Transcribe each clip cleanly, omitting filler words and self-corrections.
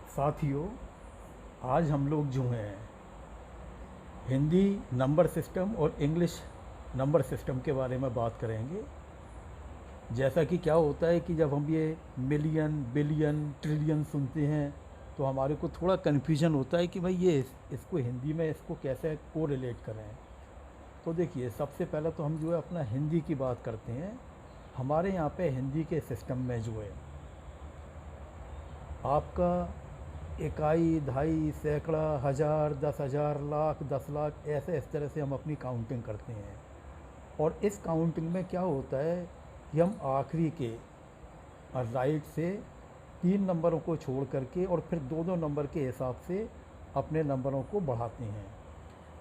साथियों, आज हम लोग जो हैं हिंदी नंबर सिस्टम और इंग्लिश नंबर सिस्टम के बारे में बात करेंगे। जैसा कि क्या होता है कि जब हम ये मिलियन, बिलियन, ट्रिलियन सुनते हैं तो हमारे को थोड़ा कन्फ्यूजन होता है कि भाई ये इसको हिंदी में इसको कैसे को रिलेट करें। तो देखिए, सबसे पहले तो हम जो है अपना हिंदी की बात करते हैं। हमारे यहाँ पे हिंदी के सिस्टम में जो है आपका इकाई, दहाई, सैकड़ा, हज़ार, 10,000, लाख, 10 लाख, ऐसे इस तरह से हम अपनी काउंटिंग करते हैं। और इस काउंटिंग में क्या होता है कि हम आखिरी के राइट से 3 नंबरों को छोड़ करके और फिर दो दो नंबर के हिसाब से अपने नंबरों को बढ़ाते हैं।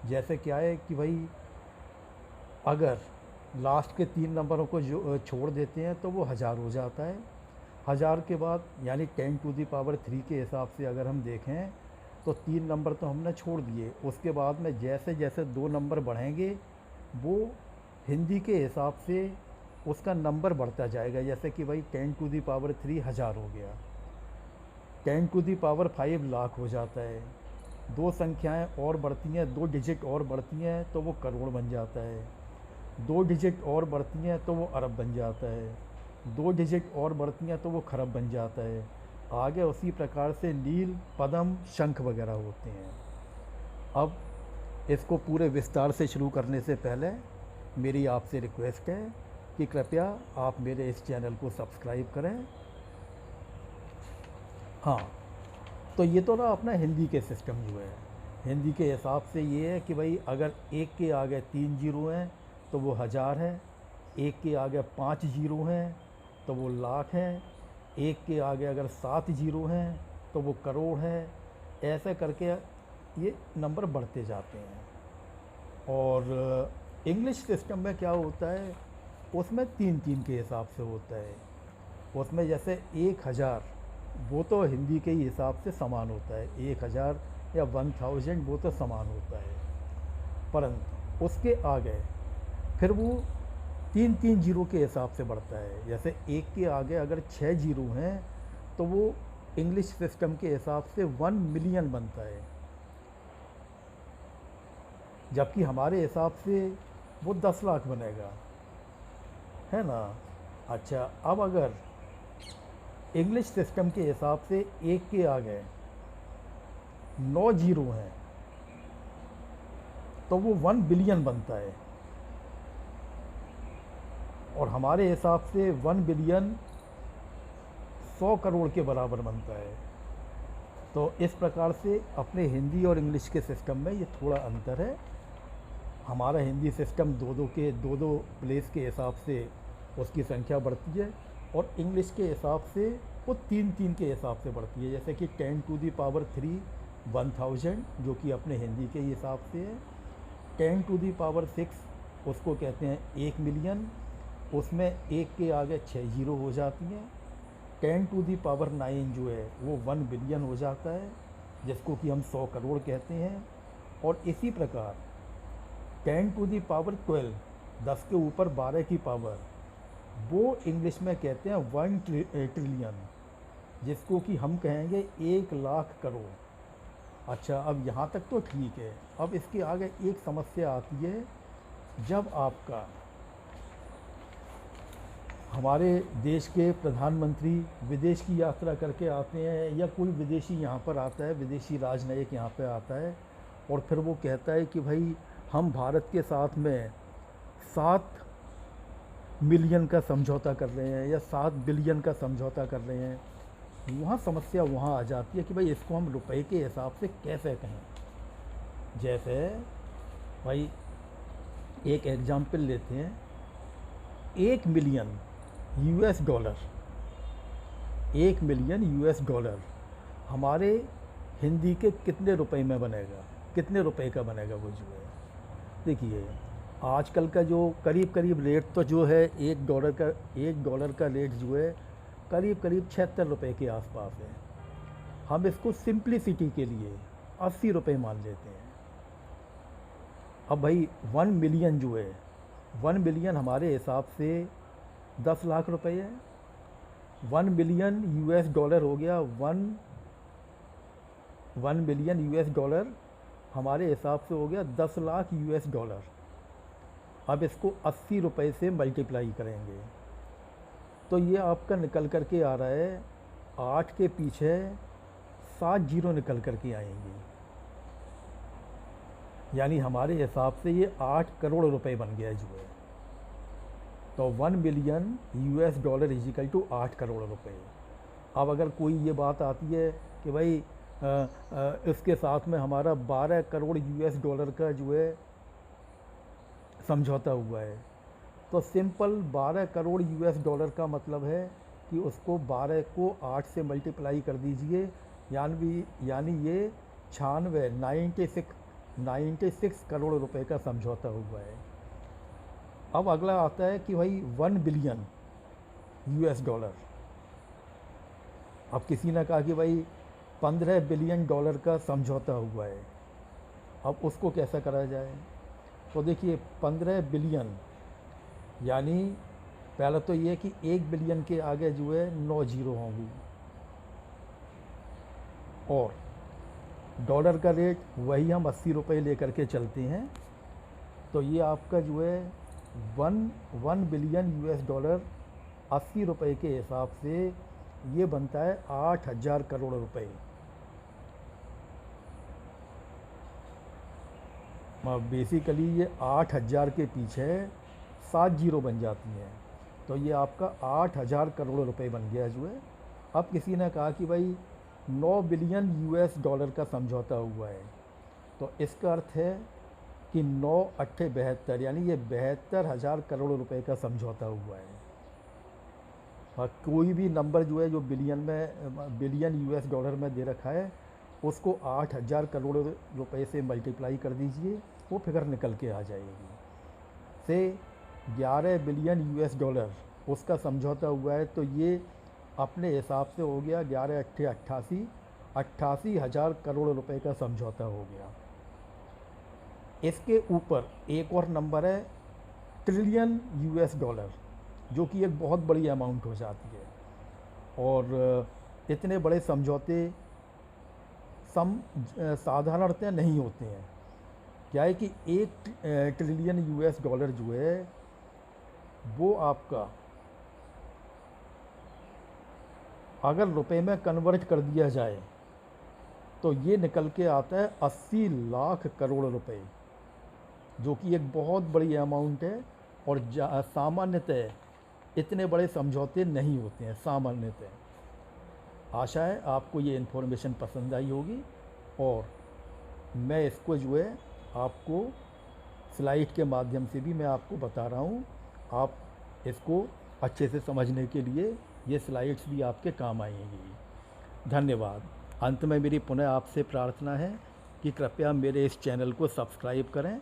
जैसे क्या है कि भाई अगर लास्ट के 3 नंबरों को जो छोड़ देते हैं तो वो हज़ार हो जाता है। हज़ार के बाद यानी 10⁻³ के हिसाब से अगर हम देखें तो 3 नंबर तो हमने छोड़ दिए। उसके बाद में जैसे जैसे 2 नंबर बढ़ेंगे वो हिंदी के हिसाब से उसका नंबर बढ़ता जाएगा। जैसे कि भाई 10⁻³ हज़ार हो गया, 10⁵ लाख हो जाता है। दो संख्याएं और बढ़ती हैं, 2 डिजिट और बढ़ती हैं तो वो करोड़ बन जाता है। 2 डिजिट और बढ़ती हैं तो वो अरब बन जाता है। 2 डिजिट और बढ़ती हैं तो वो खरब बन जाता है। आगे उसी प्रकार से नील, पद्म, शंख वगैरह होते हैं। अब इसको पूरे विस्तार से शुरू करने से पहले मेरी आपसे रिक्वेस्ट है कि कृपया आप मेरे इस चैनल को सब्सक्राइब करें। हाँ, तो ये तो ना अपना हिंदी के सिस्टम जो है, हिंदी के हिसाब से ये है कि भाई अगर एक के आगे 3 जीरो हैं तो वो हज़ार है, एक के आगे 5 जीरो हैं तो वो लाख है, एक के आगे अगर 7 जीरो हैं तो वो करोड़ है। ऐसे करके ये नंबर बढ़ते जाते हैं। और इंग्लिश सिस्टम में क्या होता है, उसमें 3 3 के हिसाब से होता है। उसमें जैसे 1,000 वो तो हिंदी के ही हिसाब से समान होता है, 1,000 या 1000 वो तो समान होता है। परंतु उसके आगे फिर वो 3 3 जीरो के हिसाब से बढ़ता है। जैसे एक के आगे अगर 6 जीरो हैं तो वो इंग्लिश सिस्टम के हिसाब से 1 मिलियन बनता है, जबकि हमारे हिसाब से वो 10 लाख बनेगा, है ना। अच्छा, अब अगर इंग्लिश सिस्टम के हिसाब से एक के आगे 9 जीरो हैं तो वो 1 बिलियन बनता है। और हमारे हिसाब से 1 बिलियन 100 करोड़ के बराबर बनता है। तो इस प्रकार से अपने हिंदी और इंग्लिश के सिस्टम में ये थोड़ा अंतर है। हमारा हिंदी सिस्टम दो दो प्लेस के हिसाब से उसकी संख्या बढ़ती है और इंग्लिश के हिसाब से वो 3 3 के हिसाब से बढ़ती है। जैसे कि 10⁻³ 1000 जो कि अपने हिंदी के हिसाब से है। 10⁻6 उसको कहते हैं 1 मिलियन, उसमें एक के आगे 6 जीरो हो जाती हैं। 10⁻9 जो है वो 1 बिलियन हो जाता है, जिसको कि हम 100 करोड़ कहते हैं। और इसी प्रकार 10⁻12 10 के ऊपर 12 की पावर वो इंग्लिश में कहते हैं 1 ट्रिलियन, जिसको कि हम कहेंगे 1 लाख करोड़। अच्छा, अब यहाँ तक तो ठीक है। अब इसके आगे एक समस्या आती है, जब आपका हमारे देश के प्रधानमंत्री विदेश की यात्रा करके आते हैं या कोई विदेशी यहाँ पर आता है, विदेशी राजनयिक यहाँ पे आता है और फिर वो कहता है कि भाई हम भारत के साथ में 7 मिलियन का समझौता कर रहे हैं या 7 बिलियन का समझौता कर रहे हैं। वहाँ समस्या वहाँ आ जाती है कि भाई इसको हम रुपए के हिसाब से कैसे कहें। जैसे भाई एक एग्जाम्पल लेते हैं, 1 million US dollar, 1 million US dollar हमारे हिंदी के कितने रुपए में बनेगा, कितने रुपए का बनेगा वो जो है। देखिए, आजकल का जो करीब करीब रेट तो जो है $1 का रेट जो है करीब करीब 76 रुपये के आसपास है। हम इसको सिंप्लिसिटी के लिए 80 रुपये मान लेते हैं। अब भाई 1 मिलियन जो है, 1 मिलियन हमारे हिसाब से 10 लाख रुपए है। 1 मिलियन US डॉलर हो गया 1 बिलियन यूएस डॉलर हमारे हिसाब से हो गया 10 लाख यूएस डॉलर। अब इसको 80 रुपये से मल्टीप्लाई करेंगे तो ये आपका निकल कर के आ रहा है 8 के पीछे 7 जीरो निकल कर के आएंगे, यानी हमारे हिसाब से ये 8 करोड़ रुपए बन गया जो है। तो 1 billion US dollar equal to 8 crore रुपए। अब अगर कोई ये बात आती है कि भाई इसके साथ में हमारा 12 करोड़ यूएस डॉलर का जो है समझौता हुआ है, तो सिंपल 12 करोड़ यूएस डॉलर का मतलब है कि उसको 12 को 8 से मल्टीप्लाई कर दीजिए, यानी ये 96 करोड़ रुपए का समझौता हुआ है। अब अगला आता है कि भाई 1 बिलियन यूएस डॉलर। अब किसी ने कहा कि भाई 15 बिलियन डॉलर का समझौता हुआ है, अब उसको कैसा करा जाए। तो देखिए 15 बिलियन यानी पहला तो ये कि 1 बिलियन के आगे जो है 9 जीरो होंगी, और डॉलर का रेट वही हम 80 रुपये लेकर के चलते हैं। तो ये आपका जो है 1 बिलियन यूएस डॉलर 80 रुपये के हिसाब से ये बनता है 8000 करोड़ रुपए। बेसिकली ये 8000 के पीछे 7 जीरो बन जाती हैं, तो ये आपका 8000 करोड़ रुपए बन गया जो है। अब किसी ने कहा कि भाई 9 बिलियन यूएस डॉलर का समझौता हुआ है, तो इसका अर्थ है कि 9 अट्ठे 72, यानी ये 72,000 करोड़ रुपए का समझौता हुआ है। और कोई भी नंबर जो है जो बिलियन यूएस डॉलर में दे रखा है उसको 8000 करोड़ रुपए से मल्टीप्लाई कर दीजिए, वो फिगर निकल के आ जाएगी। से 11 बिलियन यूएस डॉलर उसका समझौता हुआ है, तो ये अपने हिसाब से हो गया 11 अट्ठे 88,000 करोड़ रुपए का समझौता हो गया। इसके ऊपर एक और नंबर है ट्रिलियन यूएस डॉलर, जो कि एक बहुत बड़ी अमाउंट हो जाती है। और इतने बड़े समझौते साधारणतः नहीं होते हैं। क्या है कि 1 ट्रिलियन यूएस डॉलर जो है वो आपका अगर रुपए में कन्वर्ट कर दिया जाए तो ये निकल के आता है 80 लाख करोड़ रुपए, जो कि एक बहुत बड़ी अमाउंट है। और सामान्यतः इतने बड़े समझौते नहीं होते हैं सामान्यतः। आशा है आपको ये इन्फॉर्मेशन पसंद आई होगी, और मैं इसको जो है आपको स्लाइड के माध्यम से भी मैं आपको बता रहा हूँ। आप इसको अच्छे से समझने के लिए ये स्लाइड्स भी आपके काम आएंगी। धन्यवाद। अंत में मेरी पुनः आपसे प्रार्थना है कि कृपया मेरे इस चैनल को सब्सक्राइब करें